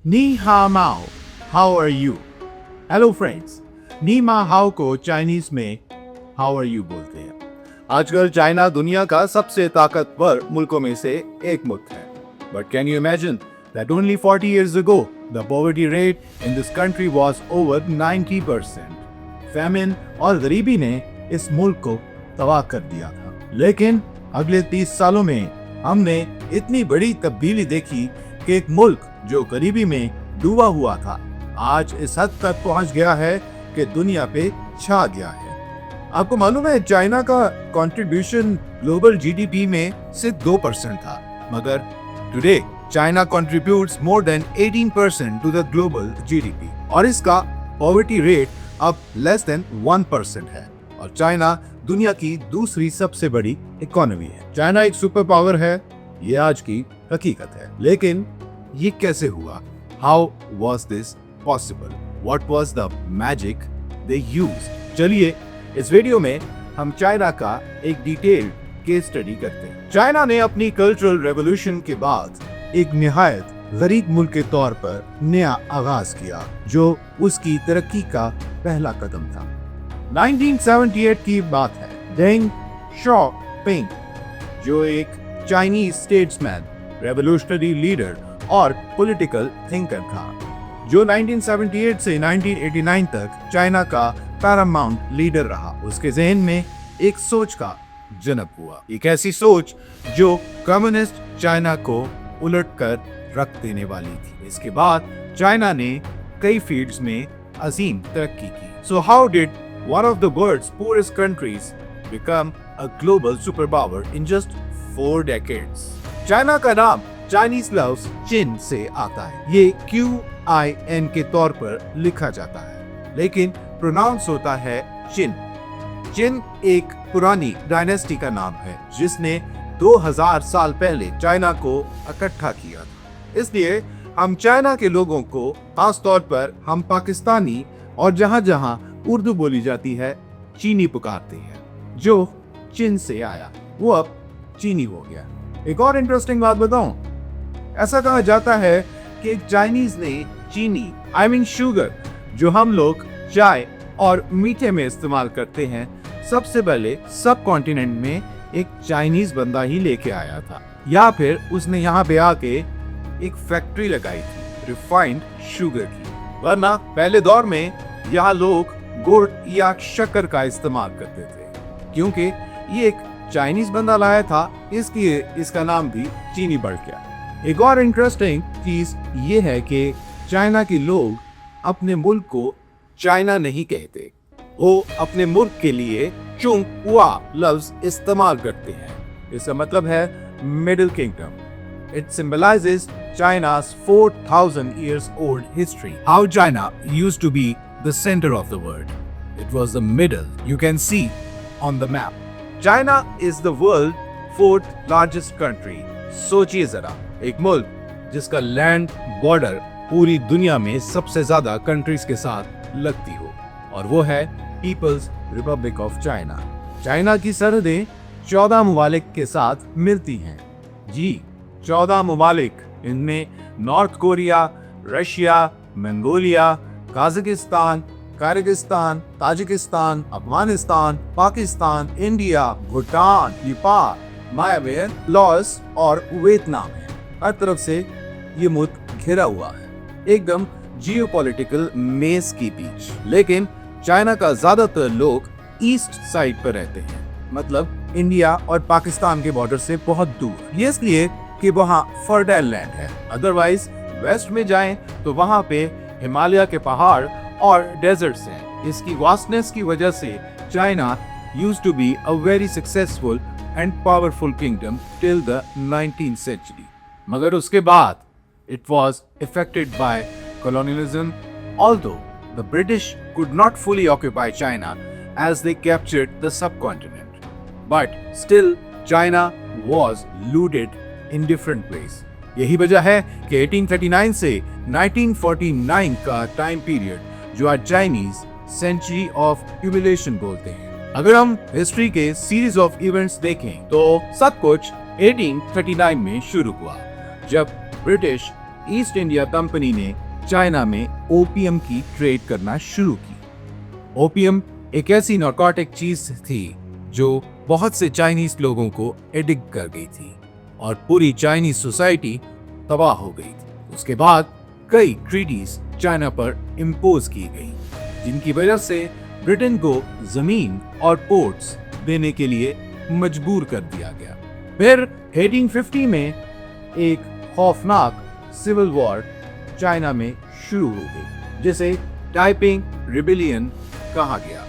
Ni hao mao, how are you? Hello friends, नी मा हाउ को चाइनीज में हाउ आर यू बोलते हैं। आजकल चाइना दुनिया का सबसे ताकतवर मुल्कों में से एक मुल्क है। But can you imagine that only 40 years ago, the poverty rate in this country was over 90%. Famine और गरीबी ने इस मुल्क को तबाह कर दिया था। लेकिन अगले 30 सालों में हमने इतनी बड़ी तब्दीली देखी कि एक मुल्क जो गरीबी में डूबा हुआ था आज इस हद तक पहुंच गया है कि दुनिया पे छा गया है। आपको मालूम है चाइना का कंट्रीब्यूशन ग्लोबल जीडीपी में सिर्फ 2% था, मगर today China contributes more than 18% to the global GDP और इसका पॉवर्टी रेट अब लेस देन 1% है और चाइना दुनिया की दूसरी सबसे बड़ी इकोनॉमी है। चाइना एक सुपर पावर है, ये आज की हकीकत है। लेकिन ये कैसे हुआ? How was this possible? What was the magic they used? चलिए इस वीडियो में हम चाइना का एक डिटेल्ड केस स्टडी करते हैं। चाइना ने अपनी कल्चरल रेवोल्यूशन के बाद एक निहायत गरीब मुल्क के तौर पर नया आगाज किया जो उसकी तरक्की का पहला कदम था। 1978 की बात है। डेंग शाओपिंग जो एक चाइनीज स्टेट्समैन, रेवोल्यूशनरी लीडर और पॉलिटिकल थिंकर था, जो 1978 से 1989 तक चाइना का पैरामाउंट लीडर रहा। उसके जहन में एक सोच का जन्म हुआ, एक ऐसी सोच जो कम्युनिस्ट चाइना को उलट कर रख देने वाली थी। इसके बाद चाइना ने कई फील्ड्स में अजीम तरक्की की। So how did one of the world's poorest countries become a global superpower in just 4 decades? China का नाम चाइनीज लफ्ज चिन से आता है। ये QIN के तौर पर लिखा जाता है, लेकिन प्रोनाउंस होता है चिन। चिन एक पुरानी डायनेस्टी का नाम है जिसने 2000 साल पहले चाइना को इकट्ठा किया था। इसलिए हम चाइना के लोगों को, खास तौर पर हम पाकिस्तानी और जहां जहां उर्दू बोली जाती है, चीनी पुकारते हैं। जो चीन से आया वो अब चीनी हो गया। एक और इंटरेस्टिंग बात बताऊं, ऐसा कहा जाता है कि एक चाइनीज ने चीनी, आई मीन शुगर, जो हम लोग चाय और मीठे में इस्तेमाल करते हैं, सबसे पहले सब कॉन्टिनेंट में एक चाइनीज बंदा ही लेके आया था, या फिर उसने यहाँ पे आके एक फैक्ट्री लगाई थी रिफाइंड शुगर की। वरना पहले दौर में यहाँ लोग गुड़ या शक्कर का इस्तेमाल करते थे। क्योंकि ये एक चाइनीज बंदा लाया था, इसलिए इसका नाम भी चीनी पड़ गया। एक और इंटरेस्टिंग चीज ये है कि चाइना के लोग अपने मुल्क को चाइना नहीं कहते, वो अपने मुल्क के लिए चुंगहुआ लफ्ज इस्तेमाल करते हैं। इसका मतलब है middle kingdom. It symbolizes China's 4,000 years old history. How China used to be the center of the world. It was the middle. You can see on the map. China is the world's 4th largest country. सोचिए जरा, एक मुल्क जिसका land border पूरी दुनिया में सबसे ज्यादा कंट्रीज के साथ लगती हो, और वो है People's Republic of China. China की सरहदें 14 ममालिक के साथ मिलती हैं। जी, 14 ममालिक। इनमें north Korea, Russia, Mongolia, Kazakhstan, Kyrgyzstan, Tajikistan, Afghanistan, Pakistan, India, Bhutan, Nepal, Myanmar, Laos और वियतनाम है। हर तरफ से ये मुल्क घिरा हुआ है, एकदम जियोपॉलिटिकल मेज के बीच। लेकिन चाइना का ज्यादातर लोग ईस्ट साइड पर रहते हैं, मतलब इंडिया और पाकिस्तान के बॉर्डर से बहुत दूर। ये इसलिए कि वहाँ फर्टाइल लैंड है। अदरवाइज वेस्ट में जाएं तो वहाँ पे हिमालय के पहाड़ और डेजर्ट्स हैं। इसकी वास्टनेस की वजह से China used to be a very successful and powerful kingdom till the 19th century। मगर उसके बाद it was affected by colonialism, although the British could not fully occupy China as they captured the subcontinent. But still, China was looted in different ways. यही वजह है कि 1839 से 1949 का time period जो आज चाइनीज सेंचुरी ऑफ ह्यूमिलिएशन बोलते हैं। अगर हम हिस्ट्री के सीरीज ऑफ इवेंट्स देखें तो सब कुछ 1839 में शुरू हुआ, जब ब्रिटिश ईस्ट इंडिया कंपनी ने चाइना में ओपियम की ट्रेड करना शुरू की। ओपियम एक ऐसी नारकोटिक चीज थी जो बहुत से चाइनीज लोगों को एडिक्ट कर गई थी और पूरी चाइनीज सोसाइटी तबाह हो गई थी। उसके बाद कई ट्रीटीज चाइना पर इम्पोज की गई, जिनकी वजह से ब्रिटेन को जमीन और पोर्ट्स देने के लिए मजबूर कर दिया गया। फिर 1850 में एक खौफनाक सिविल वॉर चाइना में शुरू हो गई, जिसे टाइपिंग रिबेलियन कहा गया।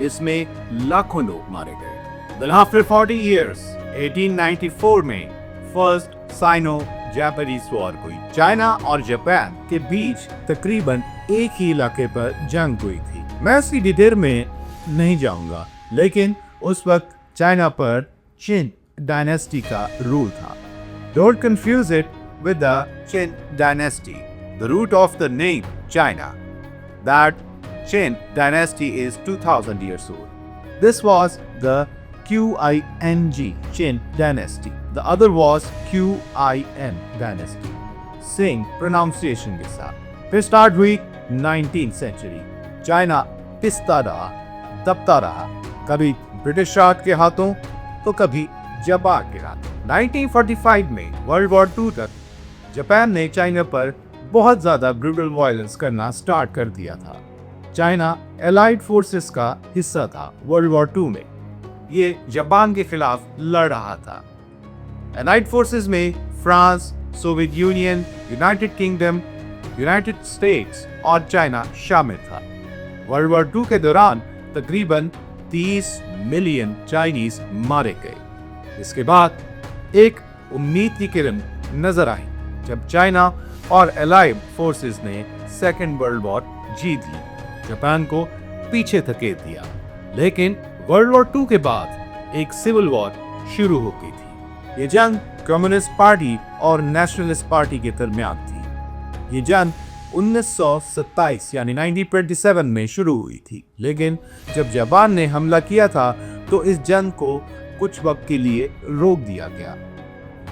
इसमें लाखों लोग मारे गए। Then after 40 years, 1894 में फर्स्ट साइनो जापानीज वॉर हुई। चाइना और जापान के बीच तकरीबन एक ही इलाके पर जंग हुई थी। मैं इसकी डिटेल में नहीं जाऊंगा, लेकिन उस वक्त चाइना पर चिन डायनेस्टी का रूल था। Don't confuse it with the Qin dynasty, the root of the name China. That Qin dynasty is 2000 years old. This was the QING Qin dynasty. The other was QIN dynasty. Sing pronunciation के साथ। फिर start हुई 19th century. China पिसता रहा, दबता रहा, कभी British राज के हाथों तो कभी जापान के हाथों। 1945 में वर्ल्ड वॉर 2 तक जापान ने चाइना पर बहुत ज्यादा ब्रूटल वायलेंस करना स्टार्ट कर दिया था। चाइना एलाइड फोर्सेस का हिस्सा था वर्ल्ड वॉर 2 में। ये जापान के खिलाफ लड़ रहा था। एलाइड फोर्सेस में France, Soviet union, United kingdom, United states और चाइना शामिल था। वर्ल्ड वॉर 2 के दौरान तकरीबन 30 मिलियन चाइनीज मारे गए। इसके बाद एक उम्मीद की किरण नजर आई जब चाइना और एलाइड फोर्सेस ने सेकेंड वर्ल्ड वॉर जीत ली, जापान को पीछे धकेल दिया। लेकिन वर्ल्ड वॉर 2 के बाद एक सिविल वॉर शुरू हो गई थी। ये जंग कम्युनिस्ट पार्टी और नेशनलिस्ट पार्टी के दरमियान थी। ये जंग 1927 यानी 1927 में शुरू हुई थी, लेकिन जब जापान ने हमला किया था तो इस जंग को कुछ वक्त के लिए रोक दिया गया।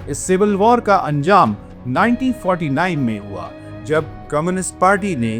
इस सिविल वॉर का अंजाम 1949 में हुआ जब कम्युनिस्ट पार्टी ने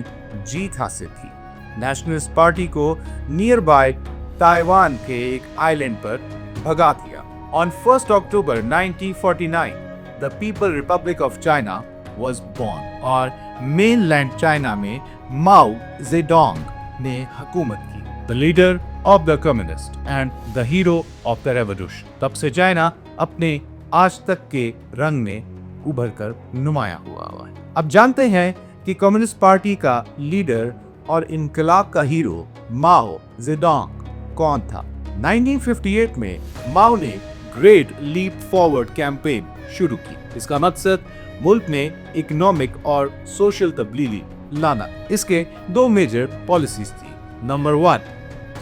जीत हासिल की। नेशनलिस्ट पार्टी को नियर बाय ताइवान के एक आइलैंड पर भगा दिया। On 1 October 1949 the People Republic of China was born और मेनलैंड चाइना में माओ जेडोंग ने हुकूमत की, the leader of the communist and the hero of the revolution. तब से चाइना अपने आज तक के रंग में उभर कर नुमाया हुआ है। अब जानते हैं कि कम्युनिस्ट पार्टी का लीडर और इनकलाब का हीरो माओ जेडोंग कौन था। 1958 में माओ ने ग्रेट लीप फॉरवर्ड कैंपेन शुरू की। इसका मकसद मुल्क में इकोनॉमिक और सोशल तब्दीली लाना। इसके 2 मेजर पॉलिसीज थी। नंबर 1,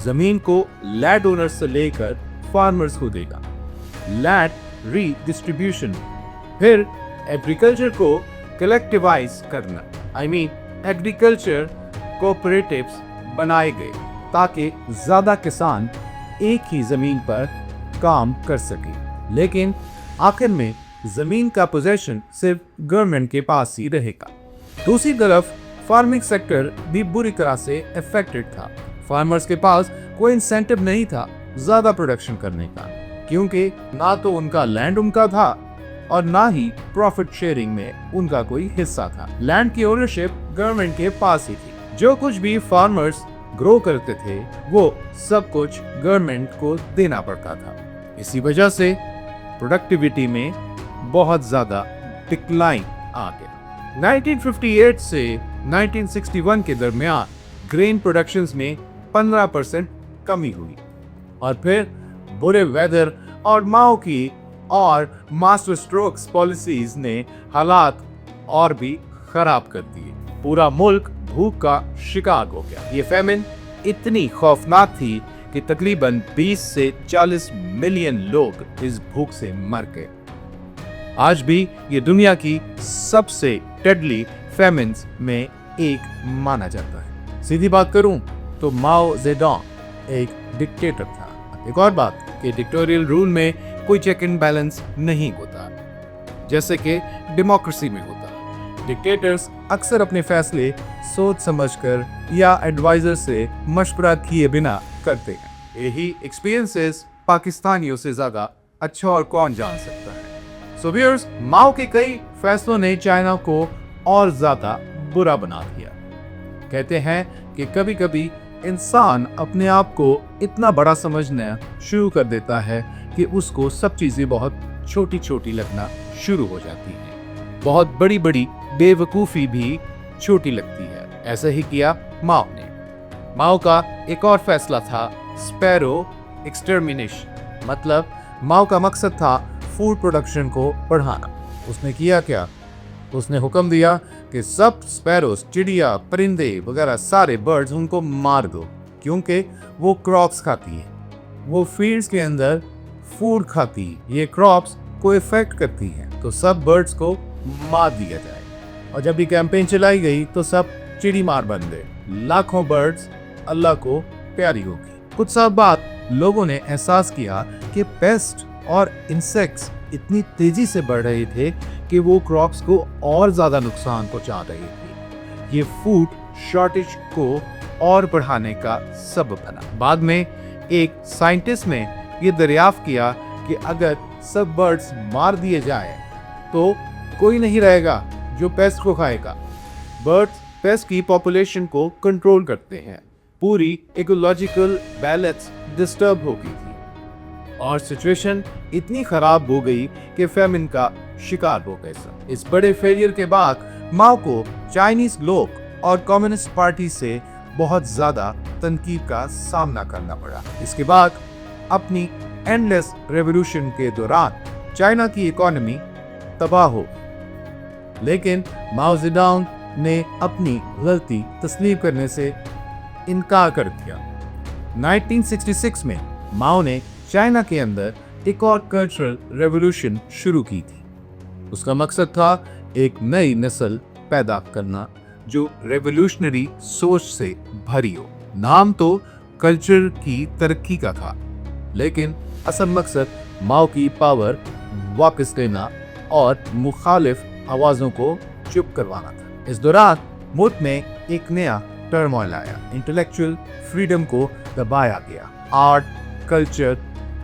जमीन को लैंड ओनर्स से लेकर फार्मर्स को देगा, लैंड रीडिस्ट्रीब्यूशन। फिर एग्रीकल्चर को कलेक्टिवाइज करना, एग्रीकल्चर कोऑपरेटिव्स बनाए गए ताकि ज्यादा किसान एक ही जमीन पर काम कर सके। लेकिन आखिर में जमीन का पोजेशन सिर्फ गवर्नमेंट के पास ही रहेगा। दूसरी तरफ फार्मिंग सेक्टर भी बुरी तरह से अफेक्टेड था। फार्मर्स के पास कोई इंसेंटिव नहीं था ज्यादा प्रोडक्शन करने का, क्योंकि ना तो उनका लैंड उनका था और ना ही प्रॉफिट शेयरिंग में उनका कोई हिस्सा था। लैंड की ओनरशिप गवर्नमेंट के पास ही थी। जो कुछ भी फार्मर्स ग्रो करते थे वो सब कुछ गवर्नमेंट को देना पड़ता था। इसी वजह से प्रोडक्टिविटी में बहुत ज्यादा डिक्लाइन आ गया। 1958 से 1961 के दरमियान ग्रेन प्रोडक्शंस में 15% कमी हुई और फिर बुरे वेदर और माओ की और मास्टर स्ट्रोक्स पॉलिसीज ने हालात और भी खराब कर दिए। पूरा मुल्क भूख का शिकार हो गया। ये फेमिन इतनी खौफनाक थी कि तकरीबन 20 से 40 मिलियन लोग इस भूख से मर गए। आज भी ये दुनिया की सबसे डेडली फेमिन्स में एक माना जाता है। सीधी बात करूं तो माओ जेडोंग एक डिक्टेटर था। एक और बात कि डिक्टेरियल रूल में कोई चेक एंड बैलेंस नहीं होता जैसे कि डेमोक्रेसी में होता। डिक्टेटर्स अक्सर अपने फैसले सोच समझकर या एडवाइजर से मशवरा किए बिना करते हैं। यही एक्सपीरियंसेस पाकिस्तानियों से ज्यादा अच्छा और कौन जान सकता है। सो व्यूअर्स, माओ के कई फैसलों ने चाइना को और ज्यादा बुरा बना दिया। कहते हैं कि कभी कभी इंसान अपने आप को इतना बड़ा समझना शुरू कर देता है कि उसको सब चीजें बहुत छोटी छोटी लगना शुरू हो जाती हैं। बहुत बड़ी बड़ी बेवकूफ़ी भी छोटी लगती है। ऐसा ही किया माओ ने। माओ का एक और फैसला था स्पैरो एक्सटर्मिनेशन, मतलब माओ का मकसद था फूड प्रोडक्शन को बढ़ाना। उसने किया क्या? उसने हुक्म दिया कि सब स्पैरोस, चिड़िया, परिंदे वगैरह सारे बर्ड्स, उनको मार दो, क्योंकि वो क्रॉप्स खाती है, वो फील्ड्स के अंदर फूड खाती है, ये क्रॉप्स को इफेक्ट करती हैं, तो सब बर्ड्स को मार दिया जाए। और जब ये कैंपेन चलाई गई तो सब चिड़ी मार बन गए। लाखों बर्ड्स अल्लाह को प्यारी होगी। कुछ साल बाद लोगों ने एहसास किया कि पेस्ट और इंसेक्ट्स इतनी तेजी से बढ़ रहे थे कि वो क्रॉप्स को और ज्यादा नुकसान पहुंचा रहे थे। ये फूड शॉर्टेज को और बढ़ाने का सबब बना। बाद में एक साइंटिस्ट ने ये दरियाफ्त किया कि अगर सब बर्ड्स मार दिए जाए तो कोई नहीं रहेगा जो पेस्ट को खाएगा। बर्ड्स पेस्ट की पॉपुलेशन को कंट्रोल करते हैं। पूरी इकोलॉजिकल बैलेंस डिस्टर्ब हो गई थी और सिचुएशन इतनी खराब हो गई कि फेमिन का शिकार हो गए सब। इस बड़े फेलियर के बाद माओ को चाइनीज लोग और कम्युनिस्ट पार्टी से बहुत ज्यादा तनकीद का सामना करना पड़ा। इसके बाद अपनी एंडलेस रेवोल्यूशन के दौरान चाइना की इकोनॉमी तबाह हो, लेकिन माओ जेडुंग ने अपनी गलती तस्लीम करने से इनकार कर दिया। 1966 में माओ ने चाइना के अंदर एक और कल्चरल रेवोल्यूशन शुरू की थी। उसका मकसद था एक नई नस्ल पैदा करना जो रेवोल्यूशनरी सोच से भरी हो। नाम तो कल्चर की तरक्की का था, लेकिन असल मकसद माओ की पावर वापस लेना और मुखालिफ आवाजों को चुप करवाना था। इस दौरान मुल्क में एक नया टर्मोइल आया। इंटेलेक्चुअल फ्रीडम को दबाया गया, आर्ट कल्चर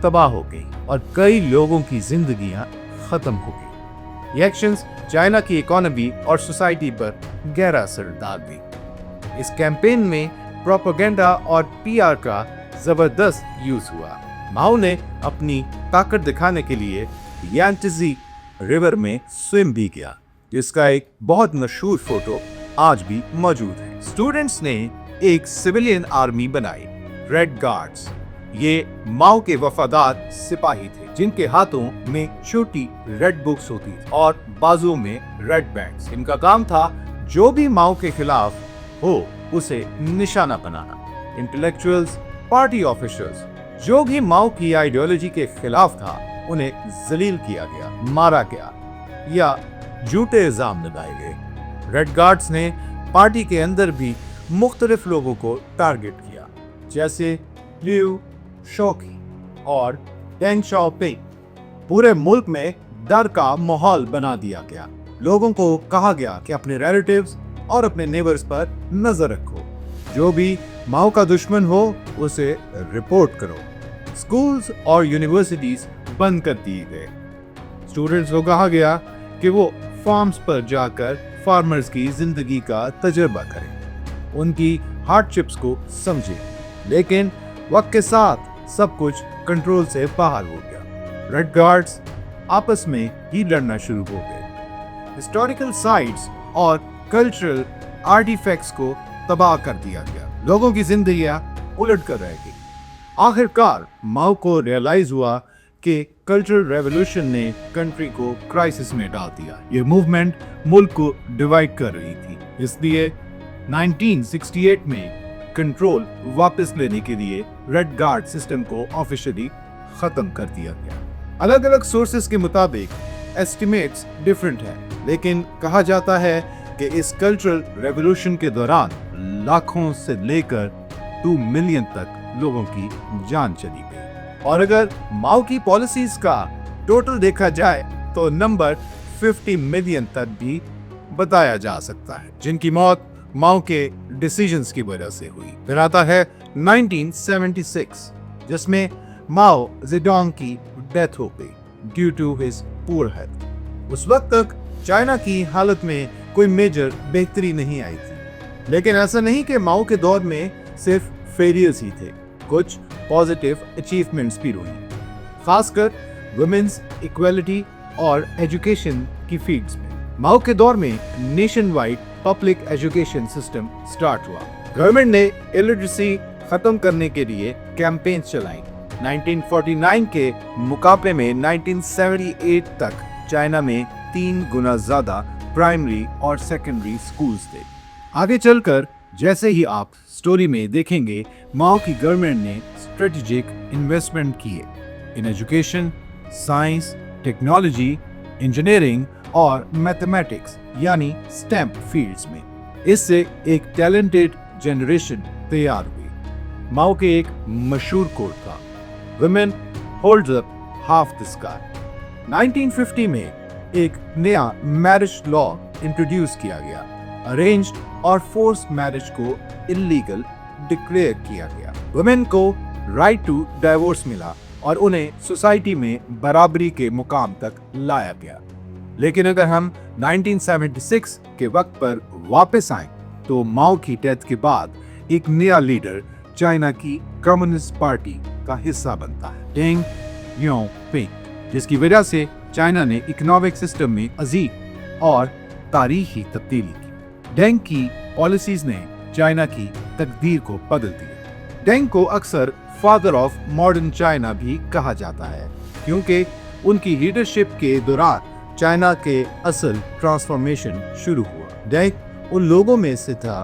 तबाह हो गई और कई लोगों की जिंदगियां खत्म हो गई। ये एक्शंस चाइना की इकोनॉमी और सोसाइटी पर गहरा असर डाल दी। इस कैंपेन में प्रोपेगेंडा और पीआर का जबरदस्त यूज हुआ। माओ ने अपनी ताकत दिखाने के लिए यांगत्से रिवर में स्विम भी किया, जिसका एक बहुत मशहूर फोटो आज भी मौजूद है। स्टूडेंट्स ने एक सिविलियन आर्मी बनाई, रेड गार्ड्स। ये माओ के वफादार सिपाही थे जिनके हाथों में छोटी रेड बुक्स होती थी और बाजुओं में रेड बैंड्स। इनका काम था जो भी माओ के खिलाफ हो उसे निशाना बनाना। इंटेलेक्चुअल्स, पार्टी ऑफिसर्स, जो भी माओ की आइडियोलॉजी के खिलाफ था उन्हें जलील किया गया, मारा गया या झूठे इल्जाम लगाए गए। रेड गार्ड्स ने पार्टी के अंदर भी मुख्तलिफ लोगों को टारगेट किया, जैसे लियू शोकी और डेंग शाओपिंग। पूरे मुल्क में डर का माहौल बना दिया गया। लोगों को कहा गया कि अपने रिलेटिव्स और अपने नेबर्स पर नजर रखो, जो भी माओ का दुश्मन हो उसे रिपोर्ट करो। स्कूल्स और यूनिवर्सिटीज बंद कर दिए गए। स्टूडेंट्स को कहा गया कि वो फार्म्स पर जाकर फार्मर्स की जिंदगी का तजुर्बा करें, उनकी हार्डशिप्स को समझें। लेकिन वक्त के साथ सब कुछ कंट्रोल से बाहर हो गया। रेड गार्ड्स आपस में ही लड़ना शुरू हो गए। हिस्टोरिकल साइट्स और कल्चरल आर्टिफैक्ट्स को तबाह कर दिया गया। लोगों की जिंदगियां उलट कर रह गई। आखिरकार माओ को रियलाइज हुआ कि कल्चरल रेवोल्यूशन ने कंट्री को क्राइसिस में डाल दिया। ये मूवमेंट मुल्क को डिवाइड कर रही थी। इसलिए 1968 में कंट्रोल वापस लेने के लिए रेड गार्ड सिस्टम को ऑफिशियली खत्म कर दिया गया। अलग अलग सोर्सेस के मुताबिक एस्टिमेट्स डिफरेंट हैं, लेकिन कहा जाता है कि इस कल्चरल रेवोल्यूशन के दौरान लाखों से लेकर 2 मिलियन तक लोगों की जान चली गई। और अगर माओ की पॉलिसीज का टोटल देखा जाए तो नंबर 50 मिलियन तक भी बताया जा सकता है, जिनकी मौत माओ के डिसीजंस की वजह से हुई। फिर आता है 1976, जिसमें माओ जेडोंग की डेथ हो गई due to his poor health. उस वक्त तक चाइना की हालत में कोई मेजर बेहतरी नहीं आई थी, लेकिन ऐसा नहीं कि माओ के दौर में सिर्फ फेलियर्स ही थे, कुछ पॉजिटिव अचीवमेंट्स भी हुई, खासकर वुमेन्स इक्वालिटी और एजुकेशन की फील्ड्स में। माओ के दौर में nation wide public education system start हुआ। गवर्नमेंट ने इलिटरेसी खत्म करने के लिए कैंपेन चलाई। 1949 के मुकाबले में 1978 तक चाइना में 3 गुना ज्यादा प्राइमरी और सेकेंडरी स्कूल्स थे। आगे चलकर जैसे ही आप स्टोरी में देखेंगे, माओ की गवर्नमेंट ने स्ट्रेटेजिक इन्वेस्टमेंट किए in education, science, technology, engineering और मैथमेटिक्स यानी स्टेम फील्ड्स में। इससे एक टैलेंटेड जनरेशन तैयार हुई। माओ के एक मशहूर कोट था, women holds up half the sky. 1950 में एक नया मैरिज लॉ इंट्रोड्यूस किया गया। अरेंज्ड और फोर्स मैरिज को इलीगल डिक्लेयर किया गया। वुमेन को राइट टू डाइवोर्स मिला और उन्हें सोसाइटी में बराबरी के मुकाम तक लाया गया। लेकिन अगर हम 1976 के वक्त पर वापस आएं, तो माओ की डेथ के बाद एक नया लीडर चाइना की कम्युनिस्ट पार्टी का हिस्सा बनता है, डेंग याओपिंग, जिसकी वजह से चाइना ने इकोनॉमिक सिस्टम में अजीब और तारीखी तब्दीली की। डेंग की पॉलिसीज ने चाइना की तकदीर को बदल दिया। डेंग को अक्सर फादर ऑफ मॉडर्न चाइना भी कहा जाता है, क्योंकि उनकी लीडरशिप के दौरान चाइना के असल ट्रांसफॉर्मेशन शुरू हुआ। डेंग उन लोगों में से था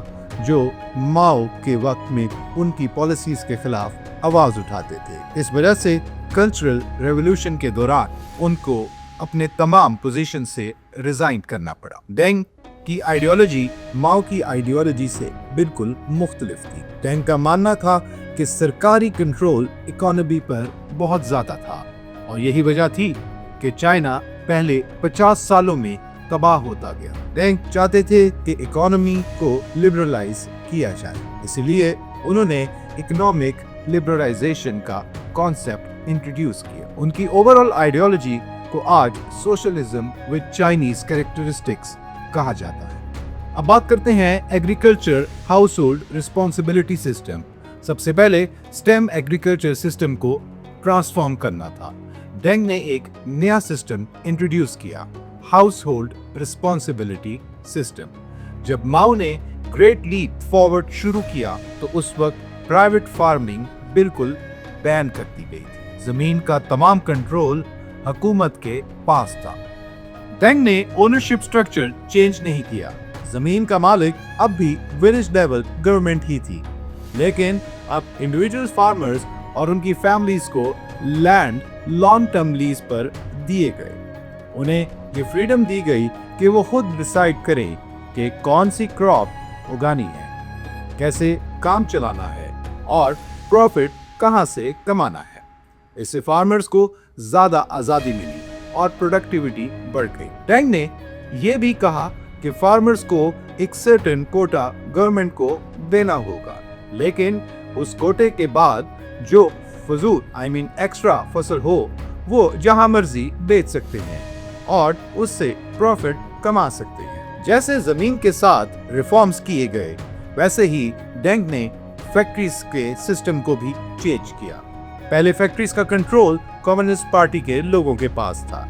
जो माओ के वक्त में उनकी पॉलिसीज के खिलाफ आवाज उठाते थे। इस वजह से कल्चरल रेवोल्यूशन के दौरान उनको अपने तमाम पोजीशन से रिजाइन करना पड़ा। डेंग की आइडियोलॉजी माओ की आइडियोलॉजी से बिल्कुल मुख्तलिफ थी। डेंग का मानना था कि सरकारी कंट्रोल इकोनॉमी पर बहुत ज्यादा था और यही वजह थी कि चाइना पहले 50 सालों में तबाह होता गया। डेंग चाहते थे कि इकोनॉमी को लिबरलाइज किया जाए, इसलिए उन्होंने इकोनॉमिक लिबरलाइजेशन का कॉन्सेप्ट इंट्रोड्यूस किया। उनकी ओवरऑल आइडियोलॉजी को आज सोशलिज्म विद चाइनीज कैरेक्टरिस्टिक्स कहा जाता है। अब बात करते हैं agriculture house hold responsibility system. सबसे पहले स्टेम एग्रीकल्चर सिस्टम को ट्रांसफॉर्म करना था। डेंग ने एक नया सिस्टम इंट्रोड्यूस किया, हाउस होल्ड रिस्पॉन्सिबिलिटी सिस्टम। जब माओ ने ग्रेट लीप फॉरवर्ड शुरू किया तो उस वक्त प्राइवेट फार्मिंग बिल्कुल बैन कर दी गई थी। जमीन का तमाम कंट्रोल हुकूमत के पास था। डेंग ने ओनरशिप स्ट्रक्चर चेंज नहीं किया। जमीन का मालिक अब भी विलेज लेवल गवर्नमेंट ही थी, लेकिन अब इंडिविजुअल फार्मर्स और उनकी फैमिलीज को लैंड लॉन्ग टर्म लीज पर दिए गए। उन्हें ये फ्रीडम दी गई कि वो खुद डिसाइड करें कि कौन सी क्रॉप उगानी है, कैसे काम चलाना है और प्रॉफिट कहां से कमाना है। इससे फार्मर्स को ज्यादा आजादी मिली और प्रोडक्टिविटी बढ़ गई। डेंग ने यह भी कहा कि फार्मर्स को एक सर्टेन कोटा गवर्नमेंट को देना होगा, लेकिन उस कोटे के बाद जो फजूल एक्स्ट्रा फसल हो वो जहां मर्जी बेच सकते हैं और उससे प्रॉफिट कमा सकते हैं। जैसे जमीन के साथ रिफॉर्म्स किए गए, वैसे ही डेंग ने फैक्ट्रीज के सिस्टम को भी चेंज किया। पहले फैक्ट्रीज का कंट्रोल कम्युनिस्ट पार्टी के लोगों के पास था,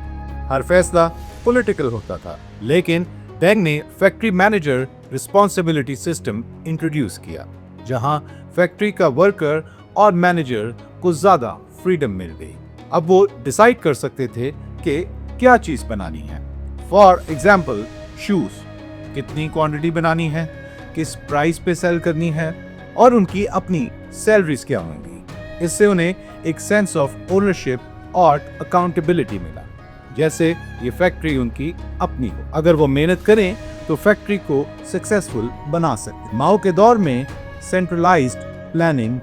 हर फैसला पॉलिटिकल होता था। लेकिन डेंग ने factory manager responsibility system introduce किया, जहां फैक्ट्री का वर्कर और मैनेजर को ज्यादा फ्रीडम मिल गई। अब वो डिसाइड कर सकते थे कि क्या चीज बनानी है। फॉर एग्जाम्पल शूज, कितनी क्वांटिटी बनानी है, किस प्राइस पे सेल करनी है और उनकी अपनी सैलरीज क्या होंगी। इससे उन्हें एक सेंस ऑफ ओनरशिप और अकाउंटेबिलिटी मिला, जैसे ये फैक्ट्री उनकी अपनी हो। अगर वो मेहनत करें तो फैक्ट्री को सक्सेसफुल बना सकते। माओ के दौर में सेंट्रलाइज्ड प्लानिंग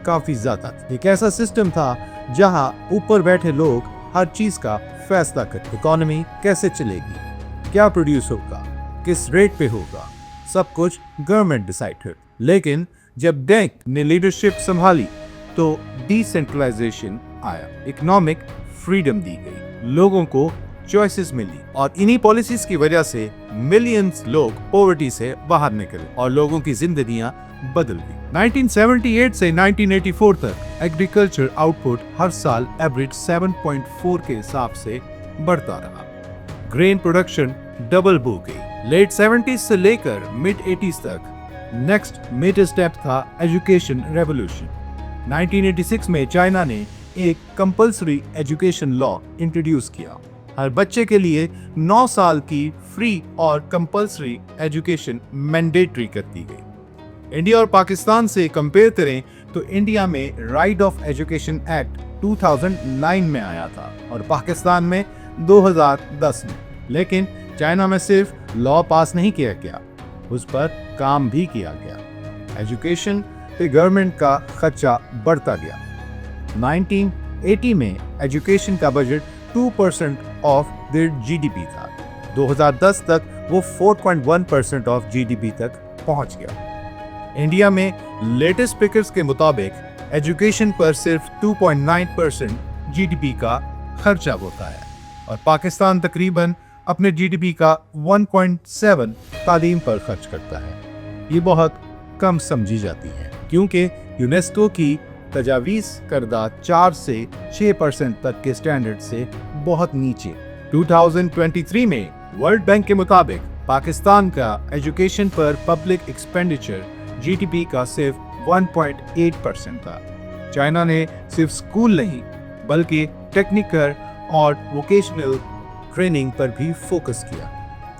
काफी ज्यादा था। एक ऐसा सिस्टम था जहां ऊपर बैठे लोग हर चीज का फैसला करते। इकोनॉमी कैसे चलेगी, क्या प्रोड्यूस होगा, किस रेट पे होगा, सब कुछ गवर्नमेंट डिसाइडेड। लेकिन जब डेंग ने लीडरशिप संभाली तो डिसेंट्रलाइजेशन आया, इकोनॉमिक फ्रीडम दी गई, लोगों को चॉइसेस मिली और इन्हीं पॉलिसीज की वजह से मिलियंस लोग पॉवर्टी से बाहर निकले और लोगों की जिंदगियां बदल गई। 1978 से 1984 तक एग्रीकल्चर आउटपुट हर साल एवरेज 7.4 के हिसाब से बढ़ता रहा। ग्रेन प्रोडक्शन डबल हो गई। लेट 70s से लेकर मिड 80s तक नेक्स्ट मेजर स्टेप था एजुकेशन रेवोल्यूशन। 1986 में चाइना ने एक कंपल्सरी एजुकेशन लॉ इंट्रोड्यूस किया। हर बच्चे के लिए 9 साल की फ्री और कंपल्सरी एजुकेशन मैंडेटरी कर दी गई। इंडिया और पाकिस्तान से कंपेयर करें तो इंडिया में राइट ऑफ एजुकेशन एक्ट 2009 में आया था और पाकिस्तान में 2010 में। लेकिन चाइना में सिर्फ लॉ पास नहीं किया गया, उस पर काम भी किया गया। एजुकेशन पे गवर्नमेंट का खर्चा बढ़ता गया। 1980 में एजुकेशन का बजट 2% ऑफ देयर जीडीपी था। 2010 तक वो 4.1% ऑफ जीडीपी तक पहुंच गया। इंडिया में लेटेस्ट फिगर्स के मुताबिक एजुकेशन पर सिर्फ 2.9% जीडीपी का खर्चा होता है और पाकिस्तान तकरीबन अपने जीडीपी का 1.7 तालीम पर खर्च करता है। ये बहुत कम समझी जाती है क्योंकि यूनेस्को की तजावीज़ करदा 4 से 6% तक के स्टैंडर्ड से बहुत नीचे। 2023 में वर्ल्ड बैंक के मुताबिक पाकिस्तान का एजुकेशन पर पब्लिक एक्सपेंडिचर जीडीपी का सिर्फ 1.8% था। चाइना ने सिर्फ स्कूल नहीं बल्कि टेक्निकल और वोकेशनल ट्रेनिंग पर भी फोकस किया,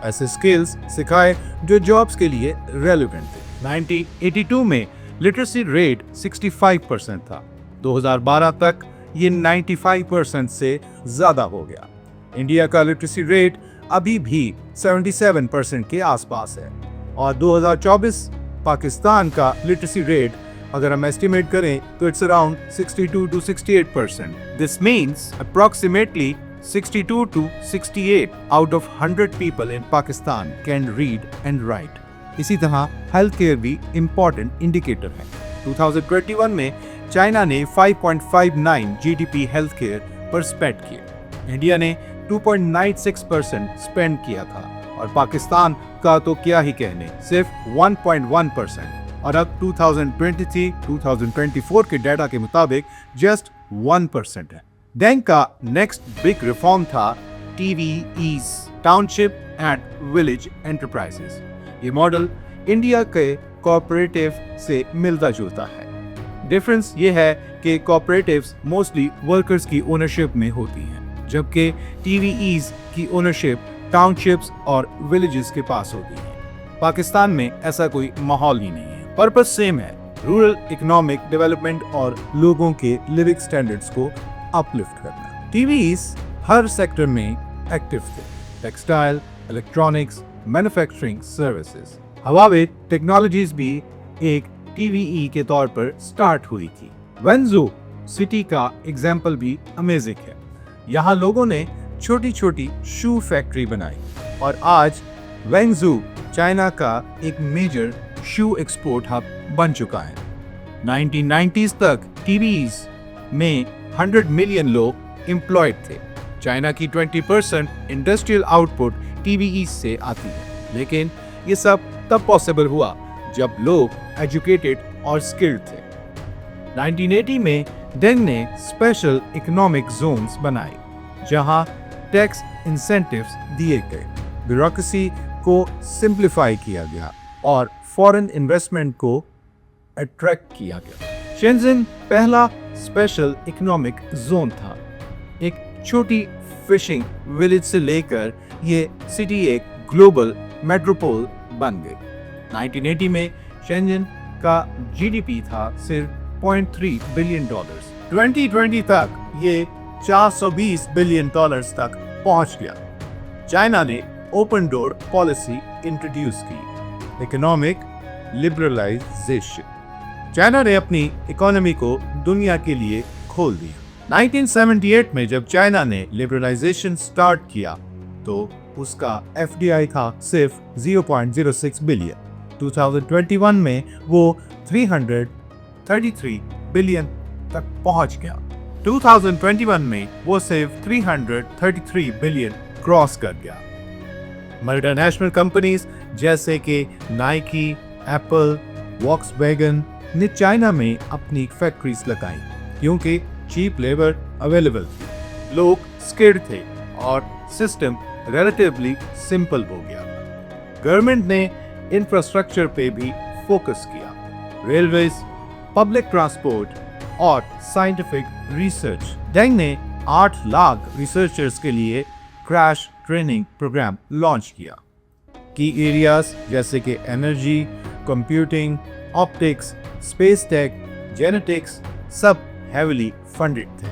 ऐसे स्किल्स सिखाए जो जॉब्स के लिए रेलेवेंट थे। 1982 में लिटरेसी रेट 65% था। 2012 तक ये 95% से ज्यादा हो गया। इंडिया का लिटरेसी रेट अभी भी 77% के आसपास है और 2024 पाकिस्तान का लिटरेसी रेट अगर हम एस्टिमेट करें तो it's around 62 to 68%. This means approximately 62 to 68 out of 100 people in Pakistan can read and write. इसी तरह हेल्थ केयर भी इम्पोर्टेंट इंडिकेटर है। 2021 में चाइना ने 5.59 जीडीपी हेल्थ केयर पर स्पेंड किया। इंडिया ने 2.96% स्पेंड किया था और पाकिस्तान का तो क्या ही कहने, सिर्फ 1.1%। और अब 2023-2024 के डाटा के मुताबिक जस्ट 1% है। डेंग का नेक्स्ट बिग रिफॉर्म था TVEs, township and village enterprises. ये मॉडल इंडिया के कोऑपरेटिव से मिलता जुलता है। डिफरेंस ये है कि कोऑपरेटिव्स मोस्टली वर्कर्स की ओनरशिप में होती हैं, जबकि TVEs की ओनरशिप टाउनशिप्स और विलेजेस के पास होती है। पाकिस्तान में ऐसा कोई माहौल ही नहीं है। पर्पस सेम है, रूरल इकोनॉमिक डेवलपमेंट और लोगों के लिविंग स्टैंडर्ड्स को अपलिफ्ट करना। TVEs हर सेक्टर में एक्टिव थे, textile, electronics, manufacturing services. Huawei technologies भी एक TVE के तौर पर स्टार्ट हुई थी। वेंजू सिटी का एग्जाम्पल भी अमेजिंग है। यहाँ लोगों ने छोटी छोटी शू फैक्ट्री बनाई और आज वेंजू चाइना का एक मेजर शू एक्सपोर्ट हब बन चुका है। 1990s तक TVEs में 100 मिलियन लोग एम्प्लॉयड थे। चाइना की 20% इंडस्ट्रियल आउटपुट TVEs से आती है, लेकिन ये सब तब पॉसिबल हुआ जब लोग एजुकेटेड और स्किल्ड थे। 1980 में डेंग ने स्पेशल इकोनॉमिक जोन्स बनाए जहां टैक्स इंसेंटिव्स दिए गए, ब्यूरोक्रेसी को सिंप्लीफाई किया गया और फॉरेन इन्वेस्टमेंट को अट्रैक्ट किया गया। शेंजन पहला स्पेशल इकोनॉमिक जोन था। एक छोटी फिशिंग विलेज से लेकर ये सिटी एक ग्लोबल मेट्रोपोल बन गई। 1980 में शेंजन का जीडीपी था सिर्फ $0.3 बिलियन। 2020 तक ये $420 बिलियन तक पहुंच गया। चाइना ने ओपन डोर पॉलिसी इंट्रोड्यूस की, इकोनॉमिक लिबरलाइजेशन। चाइना ने अपनी इकोनॉमी को दुनिया के लिए खोल दिया। 1978 में जब चाइना ने लिबरलाइजेशन स्टार्ट किया तो उसका FDI था सिर्फ 0.06 बिलियन। 2021 में वो 333 बिलियन तक पहुंच गया। 2021 में वो सिर्फ 333 बिलियन क्रॉस कर गया। मल्टीनेशनल कंपनीज जैसे कि नाइकी, एप्पल, वॉक्सवैगन ने चाइना में अपनी फैक्ट्रीज लगाई क्योंकि चीप लेबर अवेलेबल थी, लोग स्किल्ड थे और सिस्टम रिलेटिवली सिंपल हो गया। गवर्नमेंट ने इंफ्रास्ट्रक्चर पे भी फोकस किया, रेलवेज, पब्लिक ट्रांसपोर्ट और साइंटिफिक रिसर्च। डेंग ने 8 लाख रिसर्चर्स के लिए क्रैश ट्रेनिंग प्रोग्राम लॉन्च किया। की एरियाज जैसे कि energy, computing, optics, space tech, genetics सब हेविली फंडेड थे।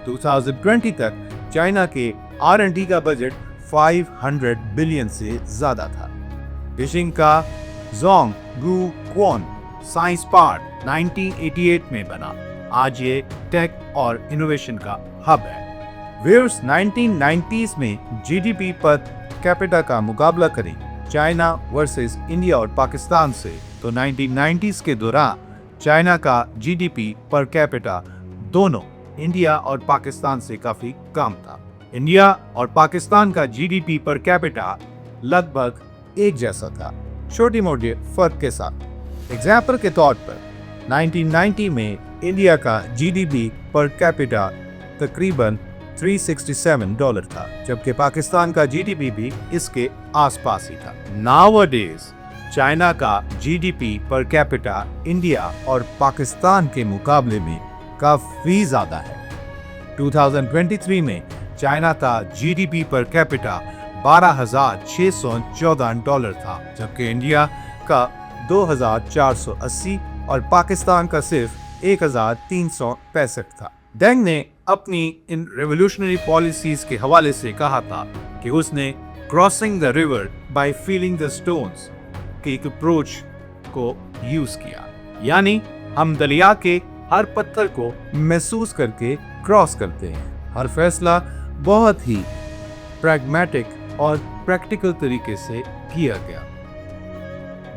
2020 तक चाइना के R&D का बजट 500 बिलियन से ज्यादा था। बीजिंग का ज़ोंगगू क्वान साइंस पार्क 1988 में बना, आज ये टेक और इनोवेशन का हब है। वेयर्स 1990s में GDP पर कैपिटा का मुकाबला करें चाइना वर्सेस इंडिया और पाकिस्तान से, तो 1990s के दौरान चाइना का GDP पर कैपिटा दोनों इंडिया और पाकिस्तान से काफी कम था। इंडिया और पाकिस्तान का GDP पर कैपिटा लगभग एक जैसा था, छोटी मोटी फर्क के साथ। एग्जाम्पल के तौर पर 1990 में इंडिया का GDP पर कैपिटा तकरीबन $367 था, जबकि पाकिस्तान का GDP भी इसके आसपास ही था। Nowadays, चाइना का GDP पर कैपिटा इंडिया और पाकिस्तान के मुकाबले में काफी ज्यादा है। 2023 में चाइना का GDP पर कैपिटा $12,614 था, जबकि इंडिया का 2,480 और पाकिस्तान का सिर्फ 1,365 था। डेंग ने अपनी इन रेवोल्यूशनरी पॉलिसीज के हवाले से कहा था कि उसने crossing the river by feeling the stones के एक अप्रोच को यूज किया, यानी हम दरिया के हर पत्थर को महसूस करके क्रॉस करते हैं। हर फैसला बहुत ही प्रैग्मेटिक और प्रैक्टिकल तरीके से किया गया,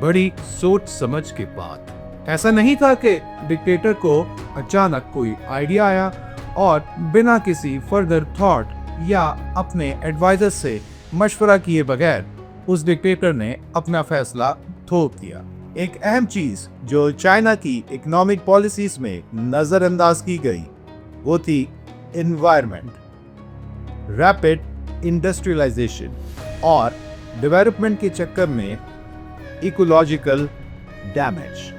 बड़ी सोच समझ के बाद। ऐसा नहीं था कि डिक्टेटर को अचानक कोई आइडिया आया और बिना किसी फर्दर थॉट या अपने एडवाइजर से मशवरा किए बगैर उस डिक्टेटर ने अपना फैसला थोप दिया। एक अहम चीज जो चाइना की इकोनॉमिक पॉलिसीज में नजरअंदाज की गई वो थी एनवायरनमेंट, रैपिड इंडस्ट्रियलाइजेशन और डेवलपमेंट के चक्कर में इकोलॉजिकल डैमेज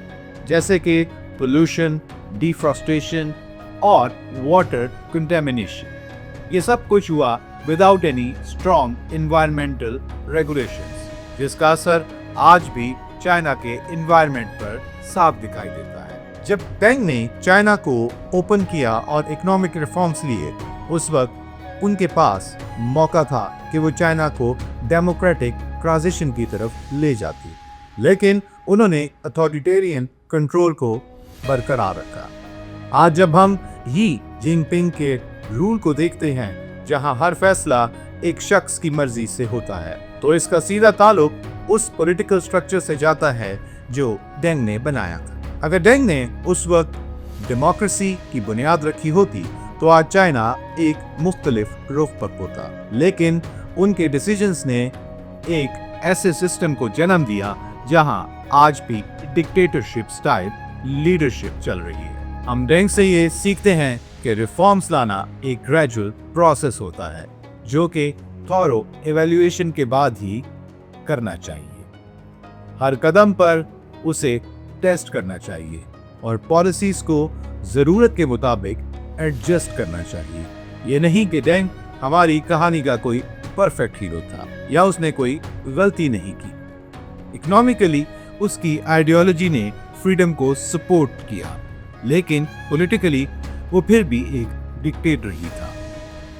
जैसे कि पोल्यूशन, डिफॉरेस्टेशन और वाटर कंटेमिनेशन। ये सब कुछ हुआ without any strong environmental regulations, जिसका असर आज भी चाइना के एनवायरनमेंट पर साफ दिखाई देता है। जब डेंग ने चाइना को ओपन किया और इकोनॉमिक रिफॉर्म्स लिए, उस वक्त उनके पास मौका था कि वो चाइना को डेमोक्रेटिक ट्रांजिशन की तरफ ले जाती, लेकिन उन्होंने अथॉरिटेरियन कंट्रोल को बरकरार रखा। आज जब हम ही जिनपिंग के रूल को देखते हैं, जहां हर फैसला एक शख्स की मर्जी से होता है, तो इसका सीधा ताल्लुक उस पॉलिटिकल स्ट्रक्चर से जाता है जो डेंग ने बनाया था। अगर डेंग ने उस वक्त डेमोक्रेसी की बुनियाद रखी होती तो आज चाइना एक मुख्तलिफ रुख पर होता, लेकिन उनके डिसीजंस ने एक ऐसे सिस्टम को जन्म दिया जहां आज भी डिक्टेटरशिप स्टाइल लीडरशिप चल रही है। हम डेंग से ये सीखते हैं कि रिफॉर्म्स लाना एक ग्रेजुअल प्रोसेस होता है जो कि थॉरो एवेल्युएशन के बाद ही करना चाहिए। हर कदम पर उसे टेस्ट करना चाहिए और पॉलिसीज को जरूरत के मुताबिक एडजस्ट करना चाहिए। ये नहीं कि डेंग हमारी कहानी का कोई परफेक्ट हीरो था या उसने कोई गलती नहीं की। इकोनॉमिकली उसकी आइडियोलॉजी ने फ्रीडम को सपोर्ट किया, लेकिन पॉलिटिकली वो फिर भी एक डिक्टेटर ही था।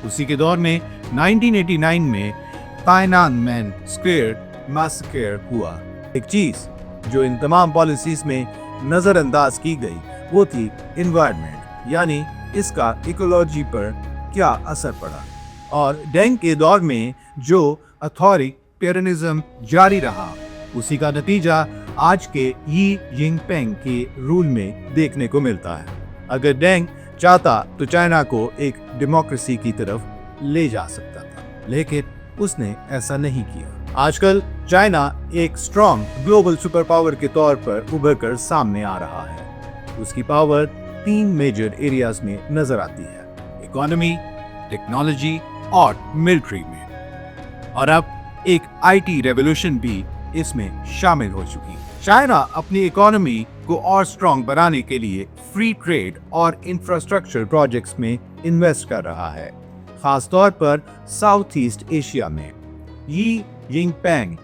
उसी के दौर में 1989 में टाइनानमेन स्क्वायर मैसेकर हुआ। एक चीज जो इन तमाम पॉलिसीज में नजरअंदाज की गई वो थी एनवायरनमेंट, यानी इसका इकोलॉजी पर क्या असर पड़ा। और डेंग के दौर में जो अथॉरिटेरियनिज्म जारी रहा, उसी का नतीजा आज के यी जिनपिंग के रूल में देखने को मिलता है। अगर डेंग चाहता तो चाइना को एक डेमोक्रेसी की तरफ ले जा सकता था, लेकिन उसने ऐसा नहीं किया। आजकल चाइना एक स्ट्रॉन्ग ग्लोबल सुपर पावर के तौर पर उभर कर सामने आ रहा है। उसकी पावर 3 मेजर एरियाज में नजर आती है, इकोनॉमी, टेक्नोलॉजी और मिलिट्री में। और अब एक आईटी रेवोल्यूशन भी इसमें शामिल हो चुकी है। चाइना अपनी इकोनॉमी को और स्ट्रॉन्ग बनाने के लिए फ्री ट्रेड और इंफ्रास्ट्रक्चर प्रोजेक्ट्स में इन्वेस्ट कर रहा है, खास तौर पर साउथ ईस्ट एशिया में। यी जिनपिंग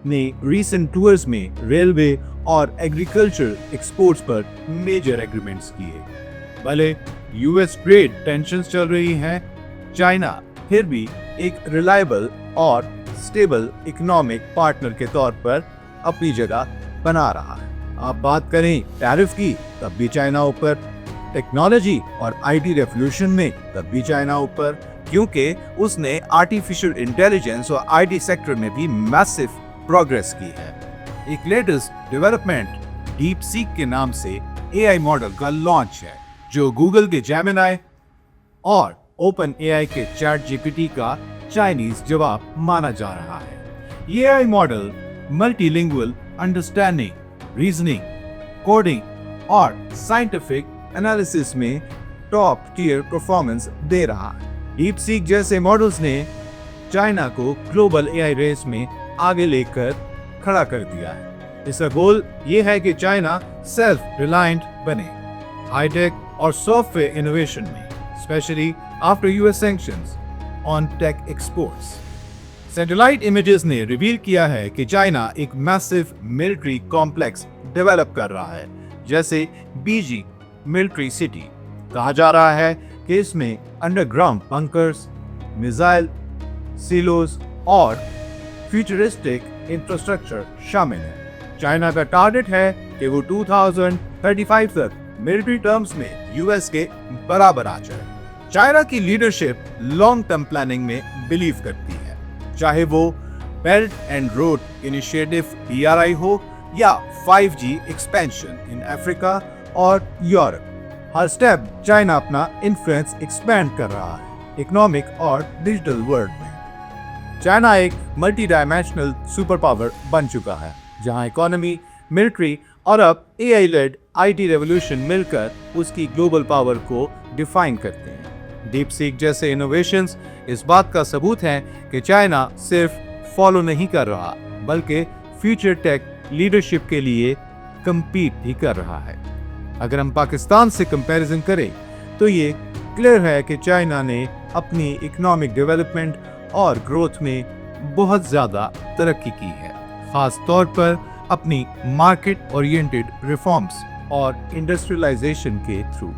ने रीसेंट टूर्स में रेलवे और एग्रीकल्चर एक्सपोर्ट्स पर मेजर एग्रीमेंट्स किए। भले यूएस ट्रेड टेंशंस चल रही हैं, चाइना फिर भी एक रिलायबल और स्टेबल इकोनॉमिक पार्टनर के तौर पर अपनी जगह बना रहा है। आप बात करें टैरिफ की, तब भी चाइना ऊपर, टेक्नोलॉजी और आईटी रेवोल्यूशन में तब भी चाइना ऊपर, क्योंकि उसने आर्टिफिशियल इंटेलिजेंस और आईटी सेक्टर में भी मैसिव प्रोग्रेस की है। एक लेटेस्ट डेवलपमेंट डीप सीक के नाम से एआई मॉडल का लॉन्च है, जो गूगल के जेमिनी और ओपन एआई के चैट जीपीटी का चाइनीज जवाब माना जा रहा है। ये AI model multilingual understanding, reasoning, coding और साइंटिफिक एनालिसिस में टॉप टियर परफॉर्मेंस दे रहा है। डीप सीक जैसे मॉडल्स ने चाइना को ग्लोबल एआई रेस में आगे लेकर खड़ा कर दिया है। इसका गोल ये है कि चाइना सेल्फ रिलायंट बने हाईटेक और सॉफ्टवेयर इनोवेशन में, specially after US sanctions on tech exports. Satellite images ने रिवील किया है कि चाइना एक मैसिव मिलिट्री कॉम्प्लेक्स डेवलप कर रहा है, जैसे बीजी मिलिट्री सिटी। कहा जा रहा है कि इसमें अंडरग्राउंड बंकर्स, मिसाइल सिलोज और फ्यूचरिस्टिक इंफ्रास्ट्रक्चर शामिल है। चाइना का टारगेट है कि वो 2035 तक मिलिट्री टर्म्स में यूएस के बराबर आ जाए। चाइना की लीडरशिप लॉन्ग टर्म प्लानिंग में बिलीव करती है, चाहे वो belt and road initiative BRI हो या 5G एक्सपेंशन इन अफ्रीका और यूरोप। हर स्टेप चाइना अपना इन्फ्लुएंस एक्सपेंड कर रहा है इकोनॉमिक और डिजिटल वर्ल्ड में। चाइना एक मल्टी डायमेंशनल सुपर पावर बन चुका है, जहां इकोनॉमी, मिलिट्री और अब एआई लेड आईटी रेवोल्यूशन मिलकर उसकी ग्लोबल पावर को डिफाइन करते हैं। डीप सीक जैसे इनोवेशंस इस बात का सबूत हैं कि चाइना सिर्फ फॉलो नहीं कर रहा, बल्कि फ्यूचर टेक लीडरशिप के लिए कंपीट भी कर रहा है। अगर हम पाकिस्तान से कंपैरिजन करें तो ये क्लियर है कि चाइना ने अपनी इकोनॉमिक डेवलपमेंट और ग्रोथ में बहुत ज़्यादा तरक्की की है, खास तौर पर अपनी मार्केट ओरिएंटेड रिफॉर्म्स और इंडस्ट्रियलाइजेशन के through.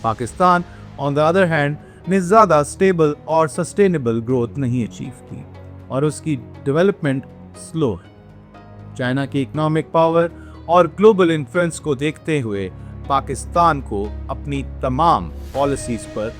Pakistan on the other hand ने ज़्यादा स्टेबल और सस्टेनेबल ग्रोथ नहीं अचीव की और उसकी डेवलपमेंट स्लो है। चाइना की इकोनॉमिक पावर और ग्लोबल इन्फ्लुएंस को देखते हुए पाकिस्तान को अपनी तमाम पॉलिसीज पर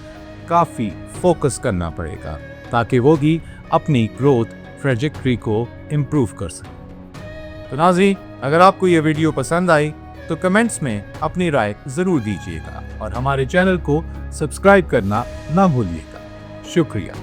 काफ़ी फोकस करना पड़ेगा, ताकि वो भी अपनी ग्रोथ ट्रैजेक्टरी को इम्प्रूव कर सके। तो नाज़रीन, अगर आपको ये वीडियो पसंद आई तो कमेंट्स में अपनी राय ज़रूर दीजिएगा और हमारे चैनल को सब्सक्राइब करना ना भूलिएगा। शुक्रिया।